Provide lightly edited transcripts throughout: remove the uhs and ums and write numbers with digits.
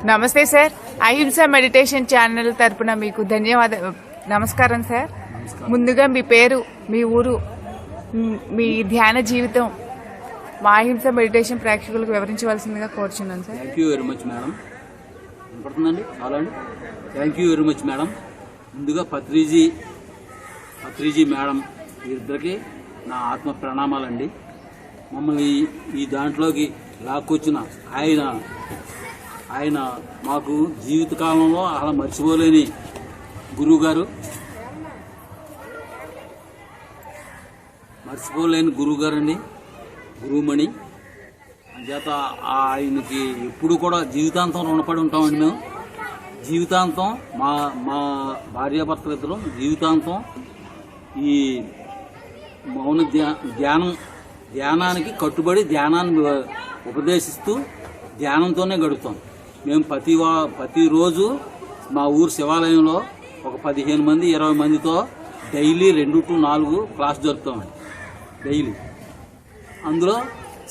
నమస్తే సార్. అహింస meditation channel తరపున మీకు నమస్కారం సార్. ముందుగా మీ పేరు, మీ ఊరు, మీ ధ్యాన జీవితం మా అహింస మెడిటేషన్ ప్రేక్షకులకు వివరించవలసిందిగా కోరుచున్నాను sir. Thank you very much madam. వినపడుతుందండి? చాలా అండి. Thank you very much madam. ముందుగా పత్రిజీ మేడం ఇద్దరికి నా ఆత్మ ప్రణామాలండి. మమ్మల్ని ఈ దాంట్లోకి లాక్కొచ్చిన ఆయన మాకు జీవితకాలంలో అలా మర్చిపోలేని గురువుగారు అండి, గురువుమణి. అంచేత ఆయనకి ఎప్పుడు కూడా జీవితాంతం రుణపడి ఉంటామండి. మేము జీవితాంతం మా భార్యాభర్తలు ఇద్దరం జీవితాంతం ఈ మౌన ధ్యానానికి కట్టుబడి ధ్యానాన్ని ఉపదేశిస్తూ ధ్యానంతోనే గడుపుతాం. మేము ప్రతిరోజు మా ఊరు శివాలయంలో ఒక 15 మంది 20 మందితో డైలీ 2 to 4 క్లాస్ జరుపుతామండి. డైలీ అందులో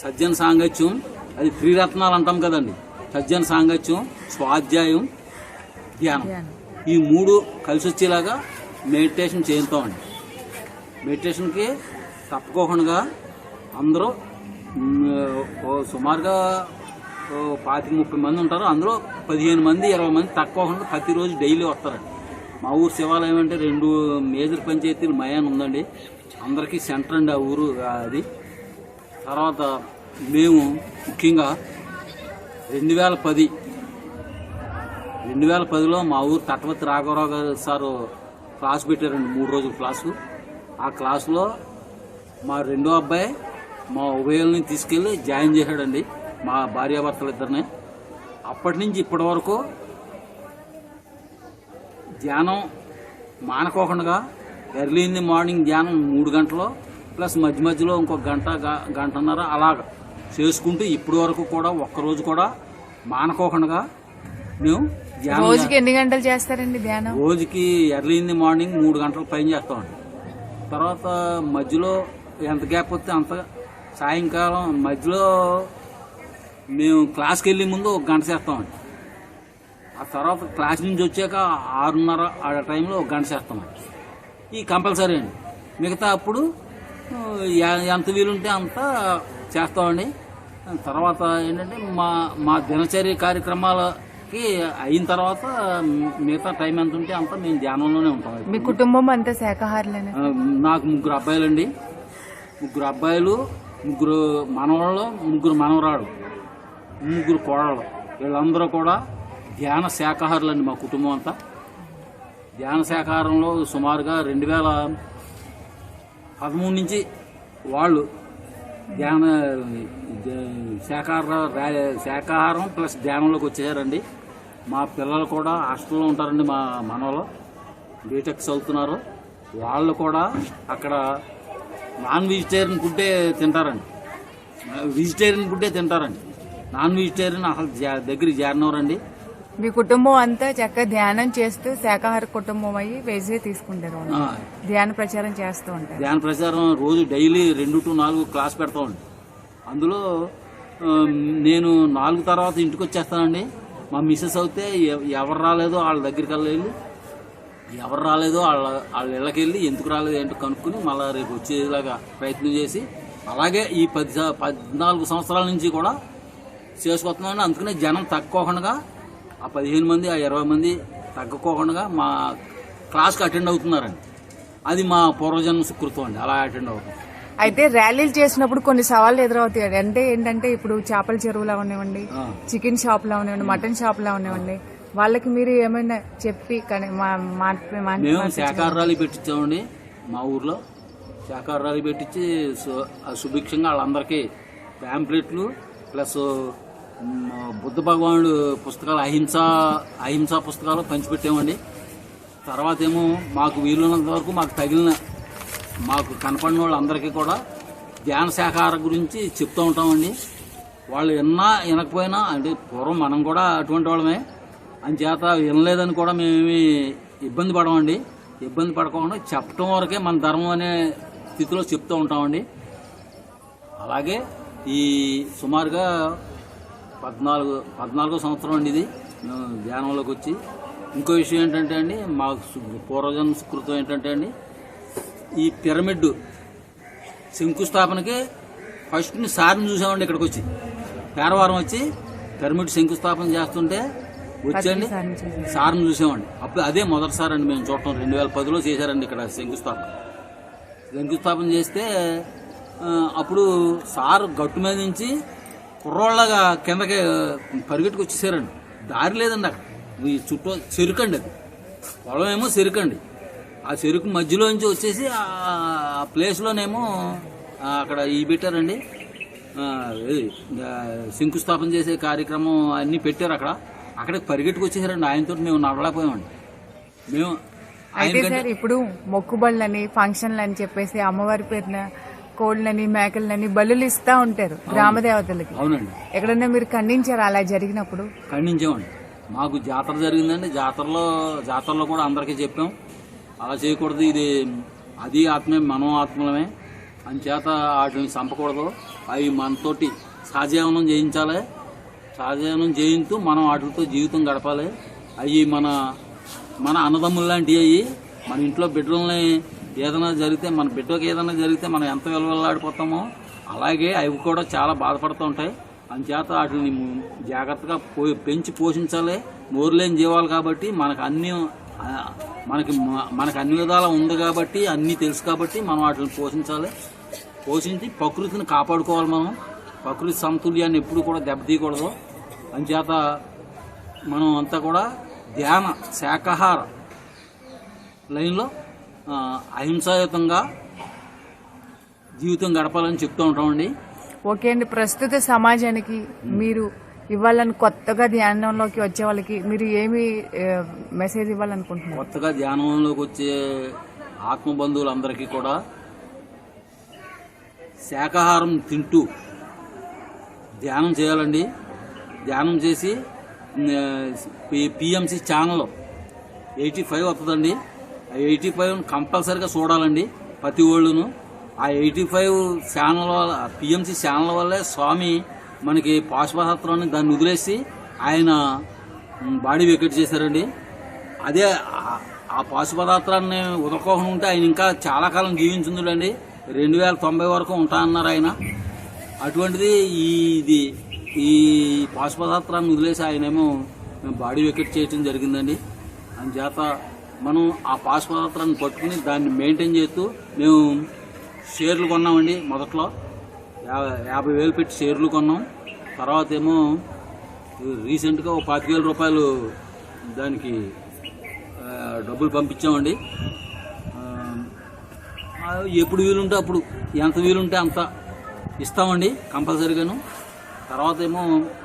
సజ్జన సాంగత్యం, అది త్రిరత్నాలు అంటాం కదండి. సజ్జన సాంగత్యం, స్వాధ్యాయం, ధ్యానం, ఈ 3 కలిసి వచ్చేలాగా మెడిటేషన్ చేస్తామండి. మెడిటేషన్కి తప్పుకోకుండా అందరూ సుమారుగా 25-30 మంది ఉంటారు. అందులో 15 మంది 20 మంది తక్కువకుండా ప్రతిరోజు డైలీ వస్తారండి. మా ఊరు శివాలయం అంటే 2 మేజర్ పంచాయతీలు మయాన్ ఉందండి. అందరికీ సెంటర్ అండి ఆ ఊరు అది. తర్వాత మేము ముఖ్యంగా 2010లో మా ఊరు తటవర్తి రాఘవరావు గారు సారు క్లాస్ పెట్టారండి, 3 రోజుల క్లాసు. ఆ క్లాసులో మా రెండో అబ్బాయి మా ఉభయాలని తీసుకెళ్ళి జాయిన్ చేశాడండి, మా భార్యాభర్తలు ఇద్దరిని. అప్పటి నుంచి ఇప్పటి వరకు ధ్యానం మానుకోకుండా ఎర్లీ ఇన్ ది మార్నింగ్ ధ్యానం 3 గంటలు ప్లస్ మధ్యలో ఇంకొక గంటన్నర అలాగ చేసుకుంటూ ఇప్పటి వరకు కూడా ఒక్కరోజు కూడా మానుకోకుండా మేము ధ్యానం. రోజుకి ఎన్ని గంటలు చేస్తారండి ధ్యానం? రోజుకి ఎర్లీ ఇన్ ది మార్నింగ్ 3 గంటల పైన చేస్తామండి. తర్వాత మధ్యలో ఎంత గ్యాప్ వస్తే అంత, సాయంకాలం మధ్యలో మేము క్లాస్కి వెళ్ళే ముందు 1 గంట చేస్తామండి. ఆ తర్వాత క్లాస్ నుంచి వచ్చాక 6:30 ఆ టైంలో 1 గంట చేస్తామండి. ఈ కంపల్సరీ అండి. మిగతా అప్పుడు ఎంత వీలుంటే అంత చేస్తామండి. తర్వాత ఏంటంటే మా దినచర్య కార్యక్రమాలకి అయిన తర్వాత మిగతా టైం ఎంత ఉంటే అంత మేము ధ్యానంలోనే ఉంటాం. మీ కుటుంబం అంతా శాకాహారులేనా? నాకు 3 అబ్బాయిలండి. 3 అబ్బాయిలు, 3 మనవాళ్ళు, 3 మనవరాడు, 3 కోడళ్ళు. వీళ్ళందరూ కూడా ధ్యాన శాకాహారులండి. మా కుటుంబం అంతా ధ్యాన శాకాహారంలో సుమారుగా 2013 నుంచి వాళ్ళు ధ్యాన శాకాహారం ప్లస్ ధ్యానంలోకి వచ్చేసారండి. మా పిల్లలు కూడా హాస్టల్లో ఉంటారండి. మా మనవలు బీటెక్ చదువుతున్నారు. వాళ్ళు కూడా అక్కడ నాన్ వెజిటేరియన్ ఫుడ్డే తింటారండి. నాన్ వెజిటేరియన్ అసలు దగ్గరికి చేరినవరండి. మీ కుటుంబం అంతా చక్కగా ధ్యానం చేస్తూ శాకాహార కుటుంబం అయ్యి వెజ్ తీసుకుంటారు, ధ్యాన ప్రచారం చేస్తూ ఉంటారు. ధ్యాన ప్రచారం రోజు డైలీ 2 to 4 క్లాస్ పెడతామండి. అందులో నేను 4 తర్వాత ఇంటికి వచ్చేస్తానండి. మా మిస్సెస్ అయితే ఎవరు రాలేదో వాళ్ళ దగ్గరికి వెళ్ళి, ఎవరు రాలేదో వాళ్ళ ఇళ్ళకి వెళ్ళి ఎందుకు రాలేదు ఏంటో కనుక్కుని మళ్ళీ రేపు వచ్చేలాగా ప్రయత్నం చేసి అలాగే ఈ 14 సంవత్సరాల నుంచి కూడా చేసుకొస్తున్నామండి. అందుకనే జనం తక్కువకుండా ఆ 15 మంది ఆ 20 మంది తగ్గకోకుండా మా క్లాస్కి అటెండ్ అవుతున్నారండి. అది మా పూర్వజన్మ సుకృతం అండి, అలా అటెండ్ అవుతుంది. అయితే ర్యాలీలు చేసినప్పుడు కొన్ని సవాళ్ళు ఎదురవుతాయి. అంటే ఏంటంటే ఇప్పుడు చేపల చెరువులా ఉండేవండి, చికెన్ షాప్లా ఉండేవండి, మటన్ షాప్లా ఉండేవండి, వాళ్ళకి మీరు ఏమైనా చెప్పి మేము శాకాహార ర్యాలీ పెట్టించామండి. మా ఊర్లో శాకాహార ర్యాలీ పెట్టించి సుభిక్షంగా వాళ్ళందరికీ ప్యాంప్లెట్లు ప్లస్ బుద్ధ భగవానుడు పుస్తకాలు, అహింసా పుస్తకాలు పంచిపెట్టామండి. తర్వాత ఏమో మాకు వీలున్నంత వరకు మాకు కనపడిన వాళ్ళందరికీ కూడా ధ్యాన శాఖాహార గురించి చెప్తూ ఉంటామండి. వాళ్ళు వినకపోయినా, అంటే పూర్వం మనం కూడా అటువంటి వాళ్ళమే, అంచేత వినలేదని కూడా మేమేమి ఇబ్బంది పడమండి. ఇబ్బంది పడకుండా చెప్పడం వరకే మన ధర్మం అనే స్థితిలో చెప్తూ ఉంటామండి. అలాగే ఈ సుమారుగా 14వ సంవత్సరం అండి ఇది. మేము ధ్యానంలోకి వచ్చి ఇంకో విషయం ఏంటంటే అండి, మాకు పూర్వజన్మ సుకృతం ఏంటంటే అండి, ఈ పిరమిడ్ శంకుస్థాపనకి ఫస్ట్ సార్ని చూసామండి. ఇక్కడికి వచ్చి పేరవారం వచ్చి పిరమిడ్ శంకుస్థాపన చేస్తుంటే వచ్చండి సార్ని చూసామండి. అప్పుడు అదే మొదటిసారి అండి మేము చూడటం. 2010లో చేశారండి ఇక్కడ శంకుస్థాపన చేస్తే అప్పుడు సార్ గట్టు మీద నుంచి కుర్రోళ్ళగా కిందకి పరిగెట్టుకు వచ్చేసారండి. దారి లేదండి అక్కడ, ఈ చుట్టూ చెరుకండి, అది పొలం ఏమో చెరుకండి. ఆ చెరుకు మధ్యలోంచి వచ్చేసి ఆ ప్లేస్లోనేమో అక్కడ పెట్టారండి, శంకుస్థాపన చేసే కార్యక్రమం అన్నీ పెట్టారు. అక్కడికి పరిగెట్టుకు వచ్చేసారండి. ఆయనతో మేము నడవలేకపోయామండి. మేము అయితే సార్ ఇప్పుడు మొక్కుబళ్ళని ఫంక్షన్లు అని చెప్పేసి అమ్మవారి పేరున కోళ్ళని మేకలని బలులు ఇస్తా ఉంటారు గ్రామ దేవతలకి. అవునండి. ఎక్కడన్నా మీరు ఖండించారు అలా జరిగినప్పుడు? ఖండించామండి. మాకు జాతర జరిగిందండి. జాతరలో కూడా అందరికీ చెప్పాం, అలా చేయకూడదు, ఇది అది ఆత్మే, మనం ఆత్మలమే, అంచేత వాటిని చంపకూడదు, అవి మనతోటి సహజీవనం చేయించాలి, సహజీవనం చేయించు మనం వాటితో జీవితం గడపాలి. అవి మన అన్నదమ్ములు లాంటివి. అవి మన ఇంట్లో బిడ్డల్ని ఏదైనా జరిగితే, మన బిడ్డకి ఏదైనా జరిగితే మనం ఎంత విలువలాడిపోతామో అలాగే అవి కూడా చాలా బాధపడుతూ ఉంటాయి. అంచేత వాటిని జాగ్రత్తగా పెంచి పోషించాలి. నోరులేని జీవాలు కాబట్టి మనకు అన్ని విధాలా ఉంది కాబట్టి, అన్నీ తెలుసు కాబట్టి మనం వాటిని పోషించి ప్రకృతిని కాపాడుకోవాలి. మనం ప్రకృతి సమతుల్యాన్ని ఎప్పుడు కూడా దెబ్బతీయకూడదు. అంచేత మనం అంతా కూడా ధ్యాన శాకాహార లైన్లో అహింసాయుతంగా జీవితం గడపాలని చెప్తూ ఉంటామండి. ఓకే అండి, ప్రస్తుత సమాజానికి మీరు ఇవ్వాలని, కొత్తగా ధ్యానంలోకి వచ్చే వాళ్ళకి మీరు ఏమి మెసేజ్ ఇవ్వాలనుకుంటున్నారు? కొత్తగా ధ్యానంలోకి వచ్చే ఆత్మబంధువులందరికీ కూడా శాకాహారం తింటూ ధ్యానం చేయాలండి. ధ్యానం చేసి పిఎంసి ఛానల్ 85 వస్తుందండి. ఆ 85 కంపల్సరీగా చూడాలండి ప్రతి ఒళ్ళును. ఆ 85 ఛానల్ వల్ల, పిఎంసి ఛానల్ వల్లే స్వామి మనకి పాశుపతాస్త్రాన్ని దాన్ని వదిలేసి ఆయన బాడీ వెకెట్ చేశారండి. అదే ఆ పాశుపతాస్త్రాన్ని వదలకోకుండా ఉంటే ఆయన ఇంకా చాలా కాలం జీవించుందండి. 2090 వరకు ఉంటా అన్నారు ఆయన. అటువంటిది ఈ పాశుపతాస్త్రాన్ని వదిలేసి ఆయనేమో బాడీ వెకెట్ చేయడం జరిగిందండి. అందుచేత మనం ఆ పాశుపతాస్త్రాన్ని పట్టుకుని దాన్ని మెయింటైన్ చేస్తూ మేము షేర్లు కొన్నామండి. మొదట్లో 50,000 పెట్టి షేర్లు కొన్నాం. తర్వాత ఏమో రీసెంట్గా 25,000 రూపాయలు దానికి డబ్బులు పంపించామండి. ఎప్పుడు వీలుంటే అప్పుడు, ఎంత వీలుంటే అంత ఇస్తామండి కంపల్సరీగాను. తర్వాత ఏమో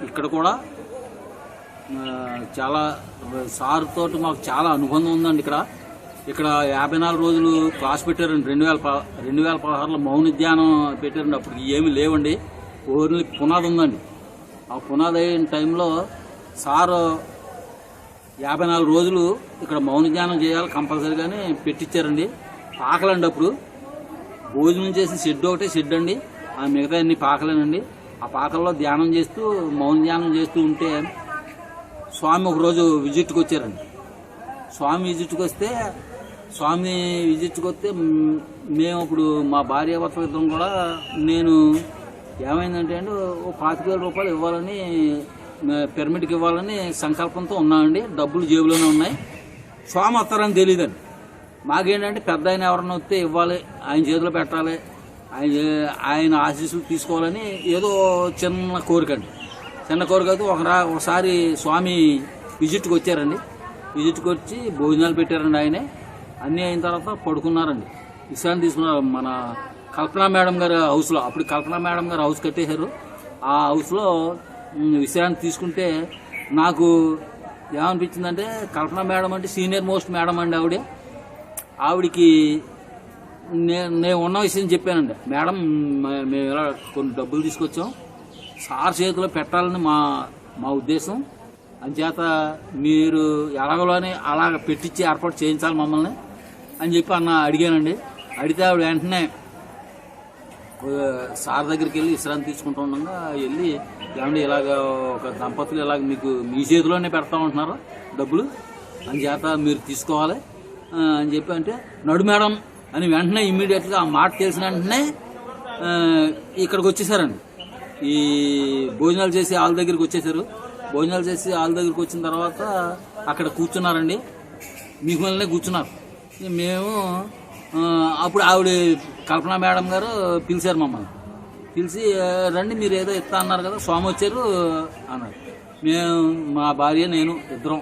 ఇక్కడ కూడా చాలా సార్ తోటి మాకు చాలా అనుబంధం ఉందండి. ఇక్కడ 54 రోజులు క్లాస్ పెట్టారండి. 2016లో మౌన ధ్యానం పెట్టారండి. అప్పుడు ఏమీ లేవండి, ఓన్లీ పునాది ఉందండి. ఆ పునాది అయిన టైంలో సారు 54 రోజులు ఇక్కడ మౌన ధ్యానం చేయాలి కంపల్సరీగానే పెట్టించారండి. పాకలండి. అప్పుడు భోజనం చేసి షెడ్ అండి, ఆ మిగతా అన్ని పాకలేనండి. ఆ పాకల్లో ధ్యానం చేస్తూ మౌన ధ్యానం చేస్తూ ఉంటే స్వామి ఒకరోజు విజిట్కి వచ్చారండి. స్వామి విజిట్కి వస్తే మేము ఇప్పుడు మా భార్యాభర్తల ఇద్దరం కూడా, నేను ఏమైందంటే అండి 25,000 రూపాయలు ఇవ్వాలని, పిరమిడ్కి ఇవ్వాలని సంకల్పంతో ఉన్నామండి. డబ్బులు జేబులోనే ఉన్నాయి. స్వామి వస్తారని తెలియదండి. మాకేంటంటే పెద్ద ఆయన ఎవరన్నా వస్తే ఇవ్వాలి, ఆయన చేతిలో పెట్టాలి, ఆయన ఆశీస్సులు తీసుకోవాలని ఏదో చిన్న కోరిక అండి. చిన్న కోరిక అయితే ఒకసారి స్వామి విజిట్కి వచ్చారండి. విజిట్కి వచ్చి భోజనాలు పెట్టారండి. ఆయనే అన్నీ అయిన తర్వాత పడుకున్నారండి, విశ్రాంతి తీసుకున్నారు. మన కల్పనా మేడం గారి హౌస్లో, అప్పుడు కల్పనా మేడం గారు హౌస్ కట్టేశారు. ఆ హౌస్లో విశ్రాంతి తీసుకుంటే నాకు ఏమనిపించిందంటే, కల్పనా మేడం అంటే సీనియర్ మోస్ట్ మేడం అండి. ఆవిడికి నేను ఉన్న విషయం చెప్పానండి. మేడం, మేము ఇలా కొన్ని డబ్బులు తీసుకొచ్చాం, సార్ చేతిలో పెట్టాలని మా ఉద్దేశం. అంచేత మీరు ఎలాగోని అలాగ పెట్టించి ఏర్పాటు చేయించాలి మమ్మల్ని అని చెప్పి అడిగానండి. అడిగితే ఆవిడ వెంటనే సార్ దగ్గరికి వెళ్ళి విశ్రాంతి తీసుకుంటూ ఉండగా వెళ్ళి ఏమంటే ఇలాగ ఒక దంపతులు ఇలాగ మీకు మీ చేతిలోనే పెడతా ఉంటున్నారు డబ్బులు అని చేత మీరు తీసుకోవాలి అని చెప్పి అంటే నడు మేడం అని వెంటనే ఇమ్మీడియట్గా ఆ మాట తెలిసిన వెంటనే ఇక్కడికి వచ్చేసారండి. ఈ భోజనాలు చేసి వాళ్ళ దగ్గరికి వచ్చేసారు. భోజనాలు చేసి వాళ్ళ దగ్గరికి వచ్చిన తర్వాత అక్కడ కూర్చున్నారండి. మీకు వల్లనే కూర్చున్నారు. మేము అప్పుడు ఆవిడ కల్పన మేడం గారు పిలిచారు మమ్మల్ని. పిలిచి రండి మీరు ఏదో ఇస్తా అన్నారు కదా స్వామి వచ్చారు అన్నారు. మేము మా భార్య నేను ఇద్దరం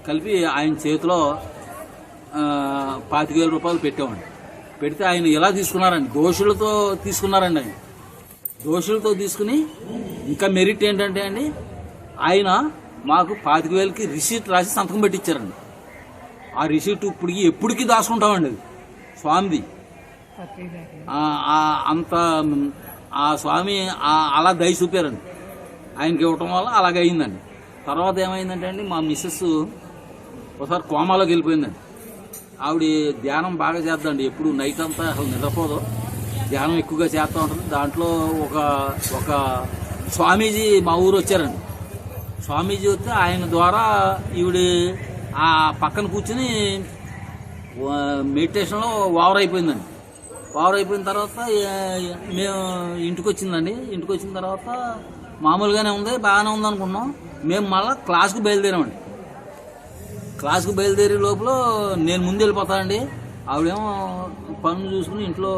కలిపి ఆయన చేతిలో 25,000 రూపాయలు పెట్టామండి. పెడితే ఆయన ఎలా తీసుకున్నారండి, దోషులతో తీసుకున్నారండి. ఆయన దోషులతో తీసుకుని ఇంకా మెరిట్ ఏంటంటే అండి ఆయన మాకు 25,000కి రిసీట్ రాసి సంతకం పెట్టించారండి. ఆ రిసీట్ ఎప్పటికీ దాచుకుంటామండి. అది స్వామిది. అంత ఆ స్వామి అలా దయ చూపారండి. ఆయనకి ఇవ్వటం వల్ల అలాగే అయిందండి. తర్వాత ఏమైందంటే అండి మా మిస్సెస్ ఒకసారి కోమాలోకి వెళ్ళిపోయిందండి. ఆవిడ ధ్యానం బాగా చేద్దండి. ఎప్పుడు నైట్ అంతా అసలు నిద్రపోదు, ధ్యానం ఎక్కువగా చేస్తూ ఉంటుంది. దాంట్లో ఒక స్వామీజీ మా ఊరు వచ్చారండి. స్వామీజీ వస్తే ఆయన ద్వారా ఈవిడ ఆ పక్కన కూర్చుని మెడిటేషన్లో ఓవర్ అయిపోయిందండి. ఓవర్ అయిపోయిన తర్వాత మేము ఇంటికి వచ్చిందండి. ఇంటికి వచ్చిన తర్వాత మామూలుగానే ఉంది, బాగానే ఉంది అనుకున్నాం. మేము మళ్ళీ క్లాస్కి బయలుదేరామండి. క్లాస్కి బయలుదేరే లోపల నేను ముందు వెళ్ళిపోతానండి. ఆవిడేమో పనులు చూసుకుని ఇంట్లో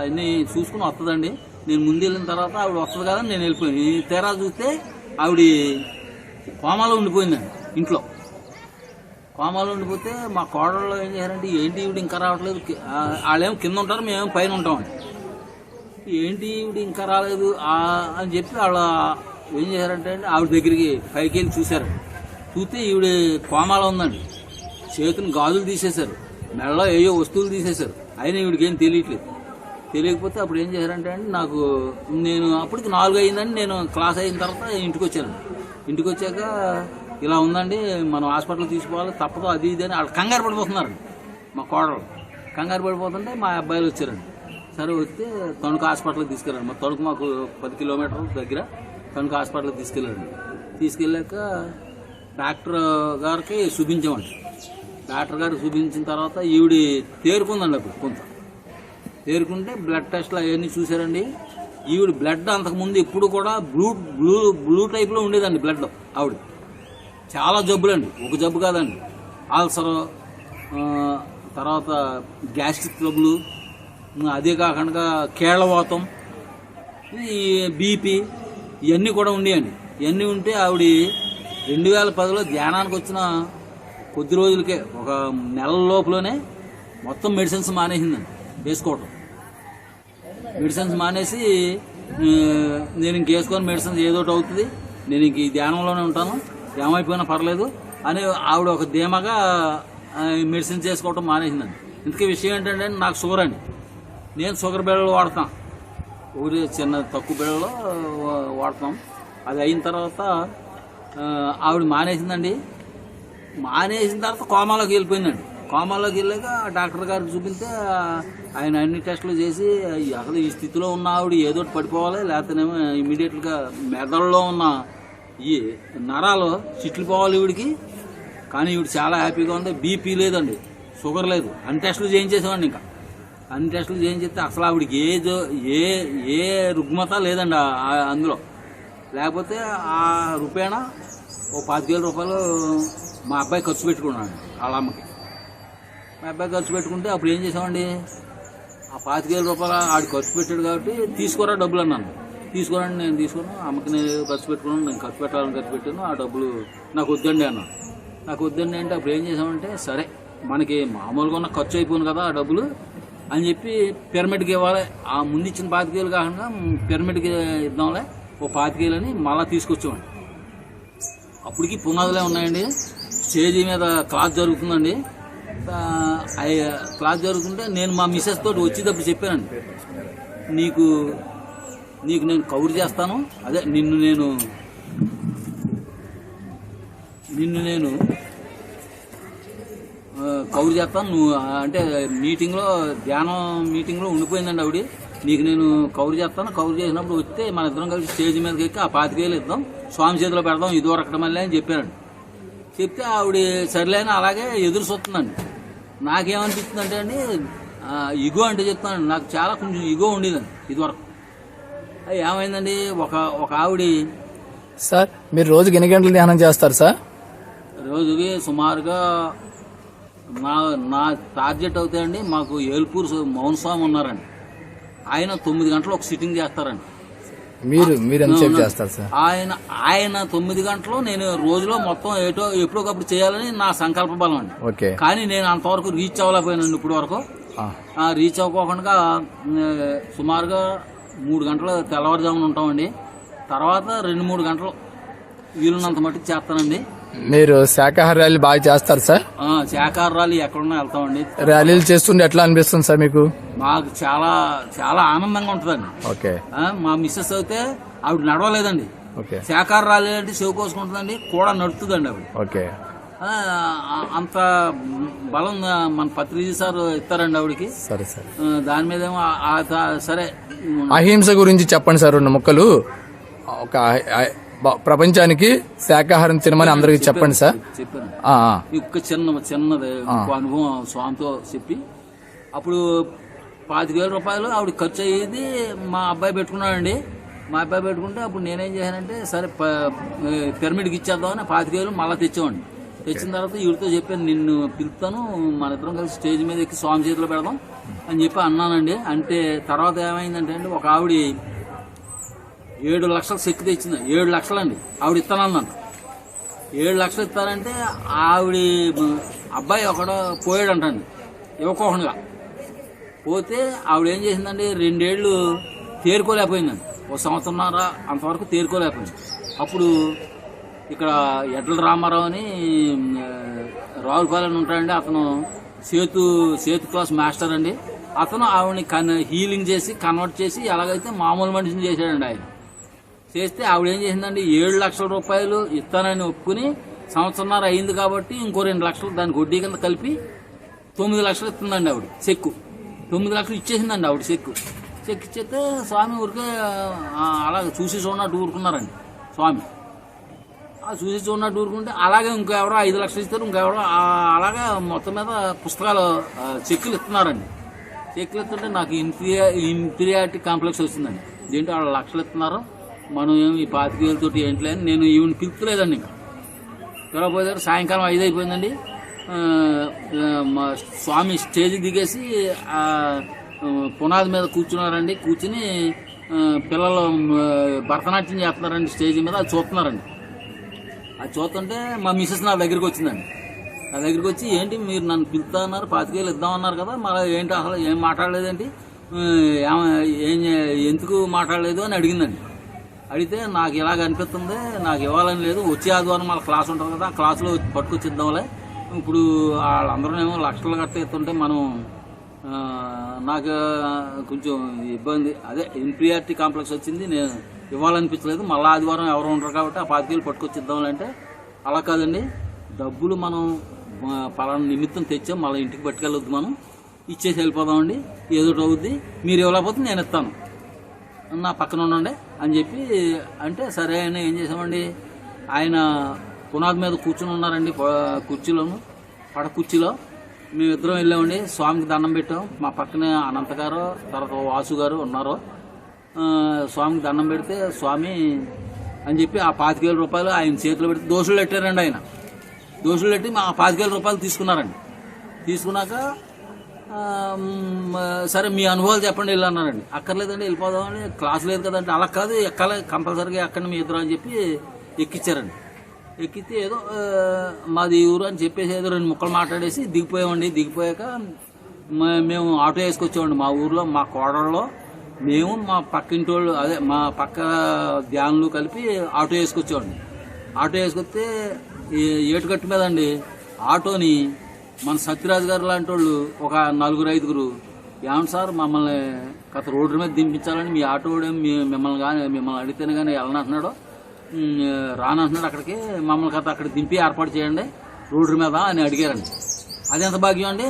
అన్నీ చూసుకుని వస్తుందండి. నేను ముందు వెళ్ళిన తర్వాత ఆవిడ వస్తుంది కదా నేను వెళ్ళిపోయాను. తీరా చూస్తే ఆవిడ కోమాలో ఉండిపోయిందండి. ఇంట్లో కోమాలో ఉండిపోతే మా కోడళ్ళు ఏం చేశారంటే ఏంటి ఈవిడ ఇంకా రావట్లేదు, వాళ్ళేమో కింద ఉంటారు మేమేమో పైన ఉంటామండి. ఏంటి ఈవిడ ఇంకా రాలేదు అని చెప్పి వాళ్ళ ఏం చేశారంటే అండి ఆవిడ దగ్గరికి పైకి వెళ్ళి చూశారు. చూస్తే ఈవిడ కోమాలో ఉందండి. చేతిని గాజులు తీసేశారు, మెడలో ఏయో వస్తువులు తీసేశారు. అయినా ఈవిడికి ఏం తెలియట్లేదు. తెలియకపోతే అప్పుడు ఏం చేశారంటే అండి నేను అప్పటికి 4 అయిందని నేను క్లాస్ అయిన తర్వాత ఇంటికి వచ్చాను. ఇంటికి వచ్చాక ఇలా ఉందండి మనం హాస్పిటల్ తీసుకోవాలి తప్పదు అది ఇది అని వాళ్ళు కంగారు పడిపోతున్నారండి. మా కోడలు కంగారు పడిపోతుంటే మా అబ్బాయిలు వచ్చారండి. సరే వస్తే తణుకు హాస్పిటల్కి తీసుకెళ్ళండి. మా తణుకు మాకు 10 కిలోమీటర్ల దగ్గర తణుకు హాస్పిటల్కి తీసుకెళ్ళండి. తీసుకెళ్ళాక డాక్టర్ గారికి చూపించామండి. డాక్టర్ గారికి చూపించిన తర్వాత ఈవిడ తేరుకుందండి. అప్పుడు కొంత తేరుకుంటే బ్లడ్ టెస్ట్లు అవన్నీ చూశారండి. ఈవిడ బ్లడ్ అంతకుముందు ఎప్పుడు కూడా బ్లూ టైప్లో ఉండేదండి బ్లడ్. ఆవిడ చాలా జబ్బులండి, ఒక జబ్బు కాదండి. ఆల్సర్, తర్వాత గ్యాస్ట్రిక్ ట్రబుల్, అదే కాకుండా కేళ్ళవాతం, ఈ బీపీ ఇవన్నీ కూడా ఉండేయండి. ఇవన్నీ ఉంటే ఆవిడ 2010లో ధ్యానానికి వచ్చిన కొద్ది రోజులకే ఒక నెల లోపలనే మొత్తం మెడిసిన్స్ మానేసిందండి వేసుకోవటం. మెడిసిన్స్ మానేసి నేను ఇంకేసుకొని మెడిసిన్స్ ఏదోటి అవుతుంది, నేను ఇంక ఈ ధ్యానంలోనే ఉంటాను, ఏమైపోయినా పర్లేదు అని ఆవిడ ఒక ధీమాగా మెడిసిన్ చేసుకోవటం మానేసిందండి. ఇంతకీ విషయం ఏంటంటే నాకు షుగర్ అండి. నేను షుగర్ బిళ్ళలు వాడతాను, ఒకటి చిన్న తక్కువ బిళ్ళలో వాడతాం. అది అయిన తర్వాత ఆవిడ మానేసిందండి. మానేసిన తర్వాత కోమాలోకి వెళ్ళిపోయిందండి. కోమాలోకి వెళ్ళాక డాక్టర్ గారికి చూపిస్తే ఆయన అన్ని టెస్టులు చేసి అసలు ఈ స్థితిలో ఉన్న ఆవిడ ఏదోటి పడిపోవాలి, లేకపోతేనేమో ఇమీడియట్గా మెదడులో ఉన్న ఈ నరాలు చిట్లిపోవాలి ఈవిడికి. కానీ ఈవిడ చాలా హ్యాపీగా ఉంది. బీపీ లేదండి, షుగర్ లేదు. అన్ని టెస్టులు చేయించేసామండి. ఇంకా అన్ని టెస్టులు చేయించేస్తే అసలు ఆవిడకి ఏ రుగ్మత లేదండి అందులో. లేకపోతే ఆ రూపాయన ఓ 25,000 రూపాయలు మా అబ్బాయి ఖర్చు పెట్టుకున్నాడు. వాళ్ళ అమ్మకి మా అబ్బాయి ఖర్చు పెట్టుకుంటే అప్పుడు ఏం చేసామండి, ఆ 25,000 రూపాయలు ఆడు ఖర్చు పెట్టాడు కాబట్టి తీసుకోరా డబ్బులు అన్నాను. తీసుకోనండి, నేను తీసుకున్నాను. అమ్మకి నేను ఖర్చు పెట్టుకున్నాను, నేను ఖర్చు పెట్టాలని ఖర్చు పెట్టాను. ఆ డబ్బులు నాకు వద్దండి అన్నాను. నాకు వద్దండి అంటే అప్పుడు ఏం చేసామంటే సరే మనకి మామూలుగా ఉన్న ఖర్చు అయిపోయింది కదా ఆ డబ్బులు అని చెప్పి పిరమిడ్కి ఇవ్వాలి. ఆ ముందు ఇచ్చిన 25,000 కాకుండా పిరమిడ్కి ఇద్దాంలే ఓ 25,000 అని మళ్ళీ తీసుకొచ్చామండి. అప్పటికి పునాదులే ఉన్నాయండి. స్టేజీ మీద క్లాస్ జరుగుతుందండి. క్లాస్ జరుగుతుంటే నేను మా మిస్సెస్ తోటి వచ్చేటప్పుడు చెప్పానండి, నీకు నేను కవర్ చేస్తాను, అదే నిన్ను నేను కవర్ చేస్తాను. నువ్వు అంటే ధ్యానం మీటింగ్లో ఉండిపోయిందండి ఆవిడ. నీకు నేను కవర్ చేస్తాను, కవర్ చేసినప్పుడు వస్తే మన ఇద్దరం కలిసి స్టేజ్ మీదకి ఎక్కి ఆ 25,000 ఇద్దాం, స్వామి చేతిలో పెడదాం, ఇది వరకటం మళ్ళీ అని చెప్పానండి. చెప్తే ఆవిడ సరిలేని అలాగే ఎదురు చూస్తుందండి. నాకేమనిపిస్తుందంటే అండి, ఇగో అంటే చెప్తానండి, నాకు చాలా కొంచెం ఇగో ఉండేదండి ఇదివరకు. అది ఏమైందండి, ఒక ఆవిడ సార్ మీరు రోజుకి ఎన్ని గంటలు ధ్యానం చేస్తారు సార్? రోజుకి సుమారుగా నా టార్గెట్ అవుతాయండి. మాకు ఏల్పూర్ మౌన స్వామి ఉన్నారండి, ఆయన 9 గంటలు ఒక సిట్టింగ్ చేస్తారండి. మీరు ఎంతసేపు చేస్తారు సార్? ఆయన 9 గంటలు, నేను రోజులో మొత్తం ఎప్పుడొకప్పుడు చేయాలని నా సంకల్ప బలం అండి. ఓకే. కానీ నేను అంతవరకు రీచ్ అవ్వలేకపోయానండి. ఇప్పుడు వరకు రీచ్ అవ్వకుండా సుమారుగా 3 గంటలు తెల్లవారుజామున ఉంటామండి. తర్వాత 2-3 గంటలు వీలున్నంత మట్టుకు చేస్తానండి. మీరు శాకాహార ర్యాలీ బాగా చేస్తారు సార్? శాకాహార ర్యాలీ ఎక్కడున్నా వెళ్తామండి. ర్యాలీలు చేస్తుంటే ఎట్లా అనిపిస్తుంది సార్ మీకు? మాకు చాలా చాలా ఆనందంగా ఉంటుందండి. ఓకే. మా మిస్సెస్ అయితే ఆవిడ నడవలేదండి. ఓకే. శాకాహార ర్యాలీ అంటే చెవి కోసుకుంటుందండి, కూడా నడుతుందండి ఆవిడ. ఓకే. అంత బలం మన పత్రిజీ సార్ ఇస్తారండి ఆవిడకి. సరే సార్. దాని మీద ఏమో సరే. అహింస గురించి చెప్పండి సార్ 2 ముక్కలు. ఒక ప్రపంచానికి శాకాహారం తినమని అందరికి చెప్పండి సార్. చెప్పాను. ఇంకొక చిన్నది అనుభవం స్వామితో చెప్పి, అప్పుడు 25,000 రూపాయలు ఆవిడ ఖర్చు అయ్యేది మా అబ్బాయి పెట్టుకున్నాడండి. మా అబ్బాయి పెట్టుకుంటే అప్పుడు నేనేం చేశానంటే, సరే పిరమిడ్కి ఇచ్చేద్దామని 25,000 మళ్ళీ తెచ్చామండి. తెచ్చిన తర్వాత వీడితో చెప్పాను, నిన్ను పిలుస్తాను, మన ఇద్దరం కలిసి స్టేజ్ మీద ఎక్కి స్వామి చేతిలో పెడదాం అని చెప్పి అన్నానండి. అంటే తర్వాత ఏమైందంటే అండి, ఒక ఆవిడ 7 లక్షలు చెక్ తెచ్చింది. 7 లక్షలు అండి ఆవిడ ఇస్తానన్నాను. 7 లక్షలు ఇస్తానంటే ఆవిడ అబ్బాయి ఒకడు పోయాడంటండి ఇవ్వకోకుండా. పోతే ఆవిడ ఏం చేసిందండి, 2 ఏళ్ళు తేరుకోలేకపోయిందండి. 1 సంవత్సరంన్నర అంతవరకు తేరుకోలేకపోయింది. అప్పుడు ఇక్కడ ఎడ్ల రామారావు అని రావులపాలెం ఉంటాడండి, అతను సేతు క్లాస్ మాస్టర్ అండి. అతను ఆవిడని హీలింగ్ చేసి కన్వర్ట్ చేసి ఎలాగైతే మామూలు మనిషిని చేశాడండి. ఆయన చేస్తే ఆవిడ ఏం చేసిందండి, 7 లక్షల రూపాయలు ఇస్తానని ఒప్పుకుని సంవత్సరంన్నర అయింది కాబట్టి ఇంకో 2 లక్షలు దానికి వడ్డీ కింద కలిపి 9 లక్షలు ఇస్తుందండి ఆవిడ చెక్కు. 9 లక్షలు ఇచ్చేసిందండి ఆవిడ చెక్కు ఇచ్చేస్తే స్వామి ఊరికే అలా చూసి చూడనట్టు ఊరుకున్నారండి స్వామి. చూసి చూడనట్టు ఊరుకుంటే అలాగే ఇంకెవరో 5 లక్షలు ఇస్తారు, ఇంకెవరో అలాగా మొత్తం మీద పుస్తకాలు చెక్కులు ఇస్తున్నారండి. చెక్కులు ఇస్తుంటే నాకు ఇన్ఫీరియారిటీ కాంప్లెక్స్ వచ్చిందండి. దీంట్లో వాళ్ళు లక్షలు ఇస్తున్నారు, మనం ఏమి ఈ 25,000 తోటి ఏంటి అని నేను ఈవిని పిలుపులేదండి. ఇంకా పిలవపోతే సాయంకాలం 5 అయిపోయిందండి. మా స్వామి స్టేజ్ దిగేసి పునాది మీద కూర్చున్నారండి. కూర్చుని పిల్లలు భరతనాట్యం చేస్తున్నారండి స్టేజ్ మీద. అది చూస్తున్నారండి. అది చూస్తుంటే మా మిస్సెస్ నా దగ్గరికి వచ్చిందండి. నా దగ్గరికి వచ్చి, ఏంటి మీరు నన్ను పిలుస్తా అన్నారు, 25,000 ఇద్దామన్నారు కదా, మళ్ళీ ఏంటి అసలు ఏం మాట్లాడలేదేంటి, ఎందుకు మాట్లాడలేదు అని అడిగిందండి. అడిగితే నాకు ఇలాగ అనిపిస్తుంది, నాకు ఇవ్వాలని లేదు, వచ్చే ఆదివారం మళ్ళీ క్లాస్ ఉంటుంది కదా, ఆ క్లాసులో పట్టుకొచ్చిద్దాంలే, ఇప్పుడు వాళ్ళందరూనేమో లక్షలు కట్టేస్తుంటే మనం నాకు కొంచెం ఇబ్బంది, అదే ఇన్ఫీరియారిటీ కాంప్లెక్స్ వచ్చింది, నేను ఇవ్వాలనిపించలేదు, మళ్ళీ ఆదివారం ఎవరు ఉండరు కాబట్టి ఆ 25,000 పట్టుకొచ్చిద్దాంలే అంటే, అలా కాదండి, డబ్బులు మనం పలానా నిమిత్తం తెచ్చాం, మళ్ళీ ఇంటికి పట్టుకెళ్ళొద్దు, మనం ఇచ్చేసి వెళ్ళిపోదామండి, ఏదో అవుద్ది, మీరు ఇవ్వలేకపోతే నేను ఇస్తాను, నా పక్కన ఉండండి అని చెప్పి అంటే, సరే అని ఏం చేసామండి, ఆయన పునాది మీద కూర్చుని ఉన్నారండి కుర్చీలోను, కుర్చీలో మేమిద్దరం వెళ్ళామండి. స్వామికి దండం పెట్టాం. మా పక్కనే అనంత గారు, తర్వాత వాసు గారు ఉన్నారు. స్వామికి దండం పెడితే స్వామి అని చెప్పి ఆ 25,000 రూపాయలు ఆయన చేతిలో పెడితే దోషులు పెట్టారండి. ఆయన దోషులు పెట్టి మా 25,000 రూపాయలు తీసుకున్నారండి. తీసుకున్నాక సరే మీ అనుభవాలు చెప్పండి వెళ్ళి అన్నారండి. అక్కర్లేదండి వెళ్ళిపోదామని, క్లాస్ లేదు కదంటే, అలా కాదు ఎక్కాలి కంపల్సరీగా ఎక్కండి మీ ఇద్దరు అని చెప్పి ఎక్కిచ్చారండి. ఎక్కితే ఏదో మాది ఊరు అని చెప్పేసి ఏదో 2 ముక్కలు మాట్లాడేసి దిగిపోయామండి. దిగిపోయాక మేము ఆటో వేసుకొచ్చామండి. మా ఊర్లో మా కోడల్లో మేము మా పక్కింటి వాళ్ళు, అదే మా పక్క ధ్యానులు కలిపి ఆటో వేసుకొచ్చామండి. ఆటో వేసుకొస్తే ఏటుకట్టు మీద అండి ఆటోని మన సత్యరాజు గారు లాంటి వాళ్ళు ఒక 4-5 ఏమన్నా సార్ మమ్మల్ని గత రోడ్డు మీద దింపించాలని, మీ ఆటో మిమ్మల్ని అడిగితేనే కానీ వెళ్ళనంటున్నాడు, రానంటున్నాడు అక్కడికి, మమ్మల్ని కథ అక్కడ దింపి ఏర్పాటు చేయండి రోడ్డు మీద అని అడిగారండి. అది ఎంత భాగ్యం అండి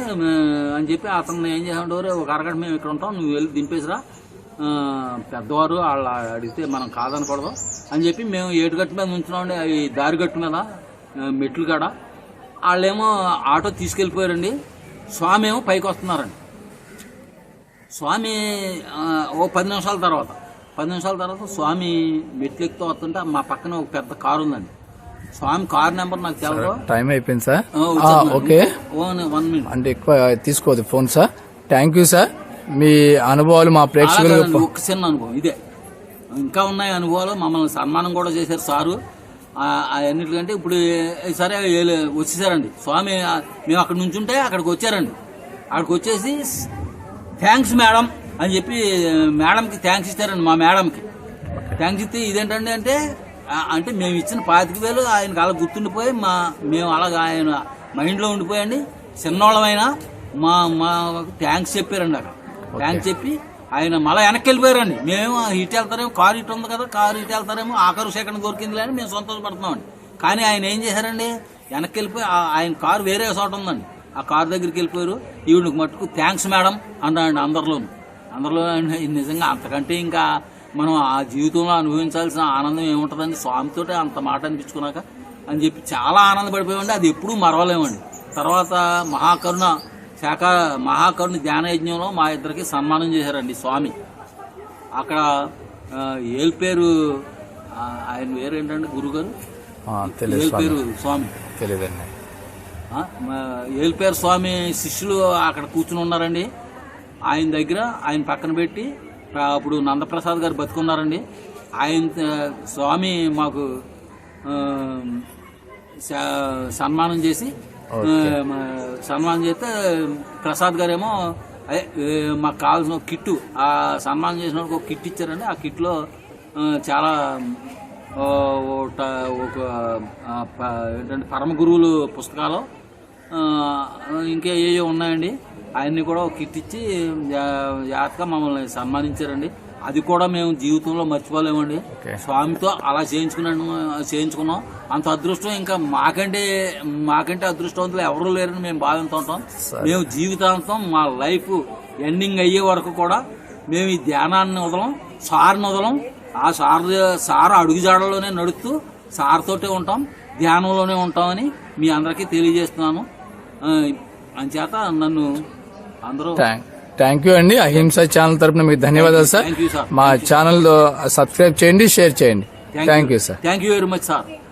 అని చెప్పి అతను ఏం చేసాడు, ఒక అరగంట మేము ఇక్కడ ఉంటాం, నువ్వు వెళ్ళి దింపేసిరా, పెద్దవారు వాళ్ళు అడిగితే మనం కాదనకూడదు అని చెప్పి మేము ఏటుగట్టు మీద ఉంచున్నామండి. అవి దారిగట్టు మీద మెట్లు కాడ వాళ్ళేమో ఆటో తీసుకెళ్ళిపోయారండి. స్వామి ఏమో పైకి వస్తున్నారండి. స్వామి ఓ 10 నిమిషాల తర్వాత స్వామి మెట్లు ఎక్కుతూ వస్తుంటే మా పక్కన ఒక పెద్ద కారు ఉందండి. స్వామి కారు నెంబర్ నాకు తెలదు. టైం అయిపోయింది సార్. ఓకే, 1 మినిట్ అంటే ఎక్కువ తీసుకోవద్దు phone sir. Thank you sir. మీ అనుభవాలు మా ప్రేక్షకులకు ఒక చిన్న అనుభవం ఇదే. ఇంకా ఉన్నాయి అనుభవాలు. మమ్మల్ని సన్మానం కూడా చేశారు సారు. అన్నిటికంటే ఇప్పుడు సరే వచ్చేసారండి స్వామి. మేము అక్కడ నుంచి ఉంటే అక్కడికి వచ్చారండి. అక్కడికి వచ్చేసి థ్యాంక్స్ మేడం అని చెప్పి మేడంకి థ్యాంక్స్ ఇస్తారండి. మా మేడంకి థ్యాంక్స్ ఇస్తే ఇదేంటండి అంటే మేము ఇచ్చిన 25,000 ఆయనకు అలా గుర్తుండిపోయి మేము అలాగా ఆయన మైండ్లో ఉండిపోయండి. చిన్నోళ్ళమైనా మా థ్యాంక్స్ చెప్పారండి. అక్కడ థ్యాంక్స్ చెప్పి ఆయన మళ్ళీ వెనక్కి వెళ్ళిపోయారండి. మేము ఇటు వెళ్తారేమో, కారు ఇటు ఉంది కదా, కారు ఇటు వెళ్తారేమో, ఆఖరు సెకండ్ దొరికింది అని మేము సంతోషపడుతున్నామండి. కానీ ఆయన ఏం చేశారండి, వెనక్కి వెళ్ళిపోయి ఆయన కారు వేరే చోట ఉందండి. ఆ కారు దగ్గరికి వెళ్ళిపోయారు. ఈవిడికి మట్టుకు థ్యాంక్స్ మేడం అన్నాడండి. అందరిలో నిజంగా అంతకంటే ఇంకా మనం ఆ జీవితంలో అనుభవించాల్సిన ఆనందం ఏముంటుందండి స్వామితో అంత మాట అనిపించుకున్నాక అని చెప్పి చాలా ఆనందపడిపోయామండి. అది ఎప్పుడూ మరవలేమండి. తర్వాత మహాకరుణ ధ్యాన యజ్ఞంలో మా ఇద్దరికి సన్మానం చేశారండి స్వామి. అక్కడ ఏల్పేరు ఆయన పేరు ఏంటండి గురుగారు? ఏల్పేరు స్వామి తెలియదండి. ఏల్పేరు స్వామి శిష్యులు అక్కడ కూర్చుని ఉన్నారండి. ఆయన దగ్గర ఆయన పక్కన పెట్టి అప్పుడు నందప్రసాద్ గారు బతుకున్నారండి. ఆయన స్వామి మాకు సన్మానం చేసి చేస్తే ప్రసాద్ గారేమో మాకు కావాల్సిన కిట్టు, ఆ సన్మానం చేసిన ఒక కిట్ ఇచ్చారండి. ఆ కిట్లో చాలా ఒక ఏంటంటే పరమ గురువులు పుస్తకాలు ఇంకా ఏవో ఉన్నాయండి. ఆయన్ని కూడా ఒక కిట్ ఇచ్చి జాగ్రత్తగా మమ్మల్ని సన్మానించారండి. అది కూడా మేము జీవితంలో మర్చిపోలేమండి. స్వామితో అలా చేయించుకున్నాం. అంత అదృష్టం ఇంకా మాకంటే అదృష్టవంతులు ఎవరూ లేరని మేము భావిస్తూ ఉంటాం. మేము జీవితాంతం మా లైఫ్ ఎండింగ్ అయ్యే వరకు కూడా మేము ఈ ధ్యానాన్ని వదలం, సార్ని వదలం. ఆ సార్ అడుగుజాడలోనే నడుస్తూ సార్తోటే ఉంటాం, ధ్యానంలోనే ఉంటామని మీ అందరికీ తెలియజేస్తున్నాను. అంచేత నన్ను అందరూ థ్యాంక్ యూ అండి. అహింస ఛానల్ తరపున మీకు ధన్యవాదాలు సార్. మా ఛానల్ సబ్స్క్రైబ్ చేయండి, షేర్ చేయండి. Thank you sir. Thank you very much sir.